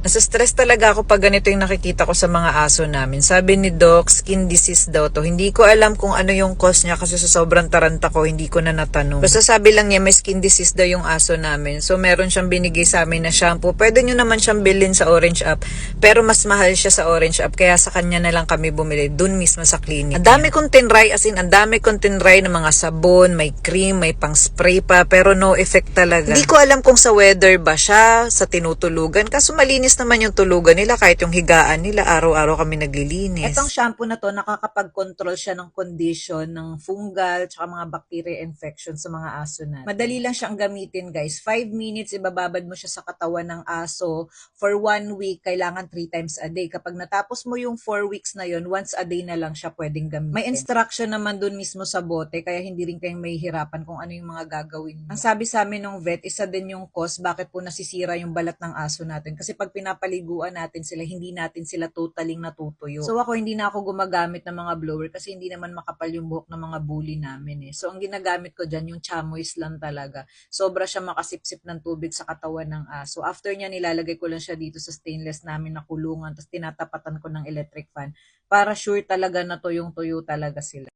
Nasa-stress talaga ako pag ganito yung nakikita ko sa mga aso namin. Sabi ni Doc, skin disease daw to. Hindi ko alam kung ano yung cause niya kasi sa sobrang taranta ko, hindi ko na natanong. Basta sabi lang niya may skin disease daw yung aso namin. So meron siyang binigay sa amin na shampoo. Pwede nyo naman siyang bilhin sa Orange App. Pero mas mahal siya sa Orange App. Kaya sa kanya na lang kami bumili. Dun mismo sa clinic. Ang dami kong tinry, as in, ang dami kong tinry ng mga sabon, may cream, may pang spray pa. Pero no effect talaga. Hindi ko alam kung sa weather ba siya, sa tinutulugan. Kaso malinis naman yung tulugan nila, kahit yung higaan nila, araw-araw kami naglilinis. Etong shampoo na to, nakakapag-control siya ng condition, ng fungal, tsaka mga bacteria infection sa mga aso na. Madali lang siyang gamitin, guys. 5 minutes, ibababad mo siya sa katawan ng aso. For 1 week, kailangan 3 times a day. Kapag natapos mo yung 4 weeks na yon, once a day na lang siya pwedeng gamitin. May instruction naman dun mismo sa bote, kaya hindi rin kayong mahihirapan kung ano yung mga gagawin. Ang sabi sa amin ng vet, isa din yung cause bakit po nasisira yung balat ng aso natin. Kasi pag pinapaliguan natin sila, hindi natin sila totaling natutuyo. So ako, hindi na ako gumagamit ng mga blower kasi hindi naman makapal yung buhok ng mga bully namin eh. So ang ginagamit ko dyan, yung chamois lang talaga. Sobra siya makasipsip ng tubig sa katawan ng aso. After niya, nilalagay ko lang siya dito sa stainless namin na kulungan, tapos tinatapatan ko ng electric fan para sure talaga na tuyong-tuyo talaga sila.